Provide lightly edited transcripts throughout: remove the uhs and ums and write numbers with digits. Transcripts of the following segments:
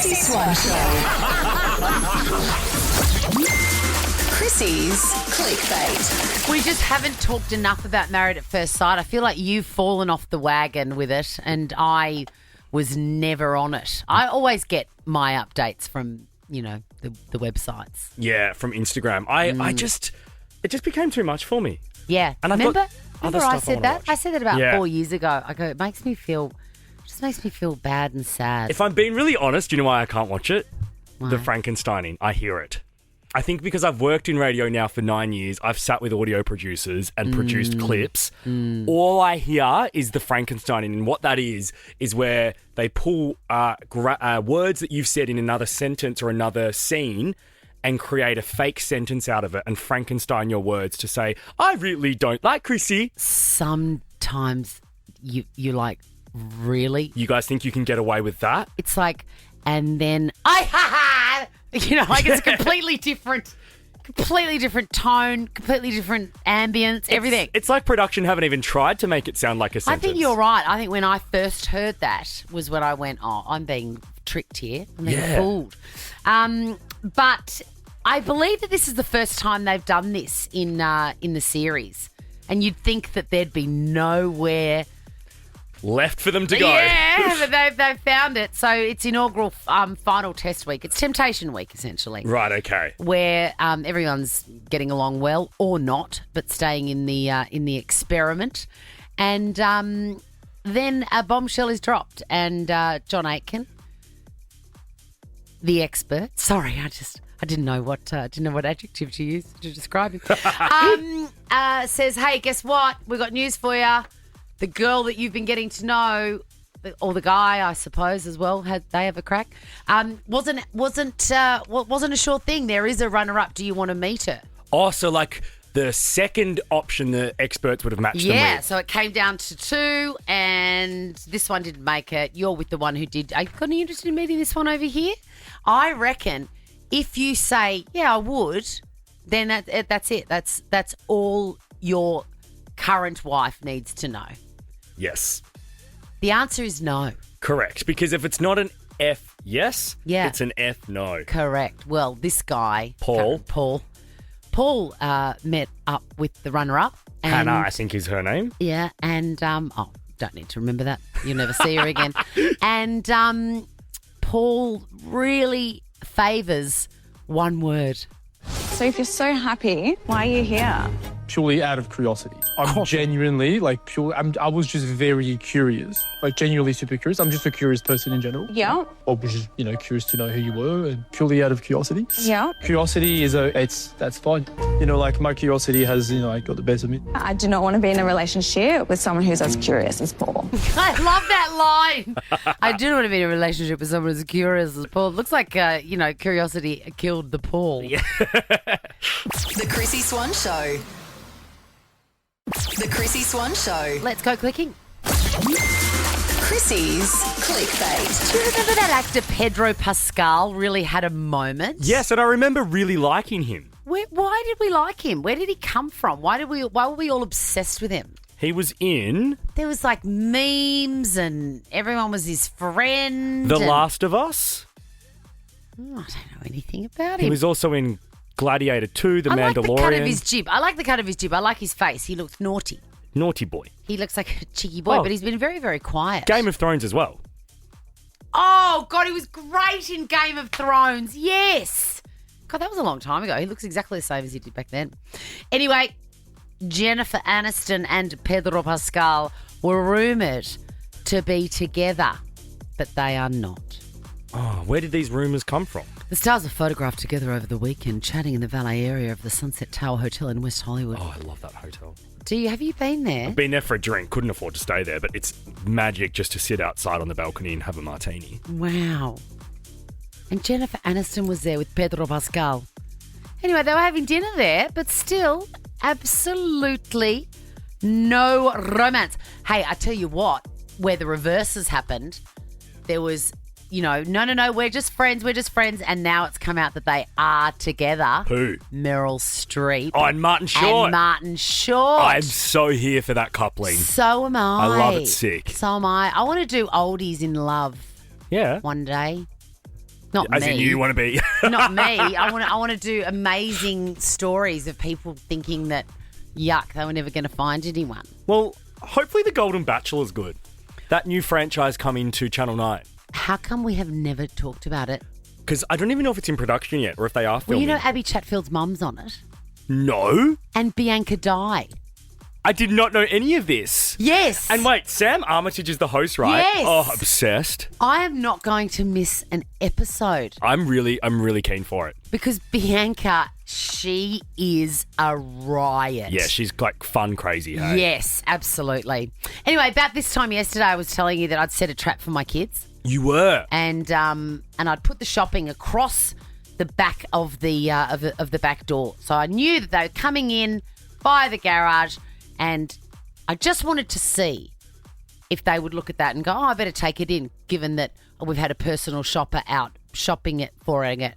Chrissy Swan Show. Chrissy's clickbait. We just haven't talked enough about Married at First Sight. I feel like you've fallen off the wagon with it, and I was never on it. I always get my updates from, the websites. Yeah, from Instagram. It just became too much for me. Yeah. And Remember other I stuff said that? watch. I said that about Yeah. 4 years ago. I go, it makes me feel bad and sad. If I'm being really honest, you know why I can't watch it? Why? The Frankensteining. I hear it. I think because I've worked in radio now for 9 years, I've sat with audio producers and produced clips. All I hear is the Frankensteining, and what that is where they pull words that you've said in another sentence or another scene and create a fake sentence out of it and Frankenstein your words to say, I really don't like Chrissy. Sometimes you're like, really? You guys think you can get away with that? It's like, and then it's a completely different tone, completely different ambience, everything. It's like production haven't even tried to make it sound like a sentence. I think you're right. I think when I first heard that was when I went, I'm being tricked here. I'm being fooled. But I believe that this is the first time they've done this in the series. And you'd think that there'd be nowhere left for them to go. Yeah, but they've found it. So it's inaugural final test week. It's Temptation Week, essentially. Right, okay. Where everyone's getting along well or not, but staying in the experiment. And then a bombshell is dropped, and John Aitken, the expert. Sorry, I didn't know what adjective to use to describe him. Says, hey, guess what? We've got news for you. The girl that you've been getting to know, or the guy, I suppose, as well, they have a crack. Wasn't a sure thing. There is a runner-up. Do you want to meet her? Oh, so like the second option the experts would have matched them with. Yeah, so it came down to two, and this one didn't make it. You're with the one who did. Are you got any interest in meeting this one over here? I reckon if you say, yeah, I would, then that's it. That's all your current wife needs to know. Yes. The answer is no. Correct. Because if it's not an F yes, Yeah. it's an F no. Correct. Well, this guy, Paul met up with the runner-up. And, Hannah, I think is her name. Yeah, and don't need to remember that. You'll never see her again. And Paul really favours one word. So if you're so happy, why are you here? Purely out of curiosity. I'm genuinely, I was just very curious. Genuinely super curious. I'm just a curious person in general. Yeah. I was just, curious to know who you were, and purely out of curiosity. Yeah. Curiosity that's fine. My curiosity has, got the best of me. I do not want to be in a relationship with someone who's as curious as Paul. I love that line. I do want to be in a relationship with someone as curious as Paul. It looks like, curiosity killed the Paul. Yeah. The Chrissy Swan Show. The Chrissy Swan Show. Let's go clicking. Chrissy's clickbait. Do you remember that actor Pedro Pascal really had a moment? Yes, and I remember really liking him. Why did we like him? Where did he come from? Why were we all obsessed with him? He was in There was memes and everyone was his friend. The Last of Us. I don't know anything about He him. was also in Gladiator 2, The I Mandalorian. like the cut of his jib. I like his face. He looks naughty. Naughty boy. He looks like a cheeky boy, but he's been very, very quiet. Game of Thrones as well. Oh, God, he was great in Game of Thrones. Yes. God, that was a long time ago. He looks exactly the same as he did back then. Anyway, Jennifer Aniston and Pedro Pascal were rumoured to be together, but they are not. Oh, where did these rumours come from? The stars are photographed together over the weekend, chatting in the valet area of the Sunset Tower Hotel in West Hollywood. Oh, I love that hotel. Have you been there? I've been there for a drink. Couldn't afford to stay there, but it's magic just to sit outside on the balcony and have a martini. Wow. And Jennifer Aniston was there with Pedro Pascal. Anyway, they were having dinner there, but still, absolutely no romance. Hey, I tell you what, where the reverses happened, there was, no, we're just friends, and now it's come out that they are together. Who? Meryl Streep. Oh, and Martin Short. I'm so here for that coupling. So am I. I love it sick. So am I. I want to do oldies in love. Yeah. One day. Not As me. in you want to be. Not me. I want to do amazing stories of people thinking that, yuck, they were never going to find anyone. Well, hopefully The Golden Bachelor's good. That new franchise coming to Channel 9. How come we have never talked about it? Because I don't even know if it's in production yet or if they are Well, filming. you know Abby Chatfield's mum's on it. No. And Bianca Dye. I did not know any of this. Yes. And wait, Sam Armitage is the host, right? Yes. Oh, obsessed. I am not going to miss an episode I'm really keen for it. because Bianca, she is a riot. Yeah, she's like fun crazy, hey? Yes, absolutely. Anyway, about this time yesterday, I was telling you that I'd set a trap for my kids, You were. and I'd put the shopping across the back of the of the back door, so I knew that they were coming in by the garage, and I just wanted to see if they would look at that and go, "Oh, I better take it in," given that we've had a personal shopper out shopping for it,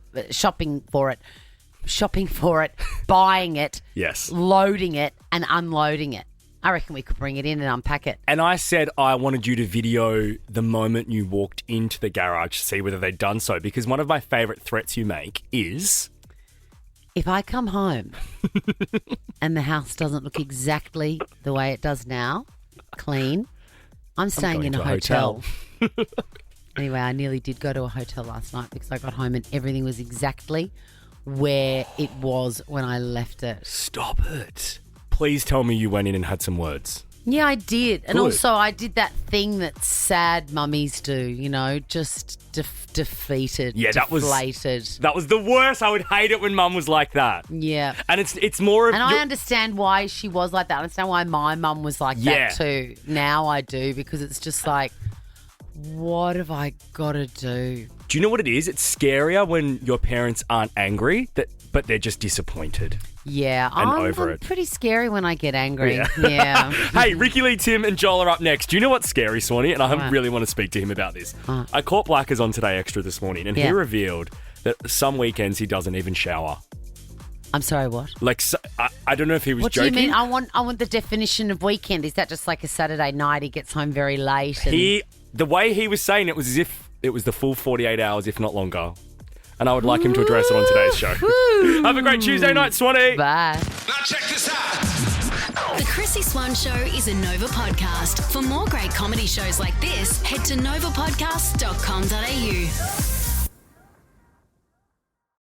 buying it, Yes. loading it and unloading it. I reckon we could bring it in and unpack it. And I said I wanted you to video the moment you walked into the garage to see whether they'd done so, because one of my favourite threats you make is... If I come home and the house doesn't look exactly the way it does now, clean, I'm staying going in a to a hotel. Anyway, I nearly did go to a hotel last night because I got home and everything was exactly where it was when I left it. Stop it. Please tell me you went in and had some words. Yeah, I did. And Good. also I did that thing that sad mummies do, you know, just defeated, Yeah, deflated. That was the worst. I would hate it when Mum was like that. Yeah. And it's more of... And I understand why she was like that. I understand why my mum was like Yeah. that too. Now I do, because it's just like, what have I got to do? Do you know what it is? It's scarier when your parents aren't angry, but they're just disappointed. Yeah, And I'm over it. pretty scary when I get angry. Yeah. Yeah. Hey, Ricky Lee, Tim and Joel are up next. Do you know what's scary, Swanee? And I What? really want to speak to him about this. What? I caught Blackers on Today Extra this morning, and he Yeah. revealed that some weekends he doesn't even shower. I'm sorry, what? Like, I don't know if he was What joking. do you mean? I want the definition of weekend. Is that just like a Saturday night he gets home very late? And... The way he was saying it was as if it was the full 48 hours, if not longer. And I would like him to address it on today's show. Have a great Tuesday night, Swanee. Bye. Now check this out. The Chrissy Swan Show is a Nova podcast. For more great comedy shows like this, head to novapodcast.com.au.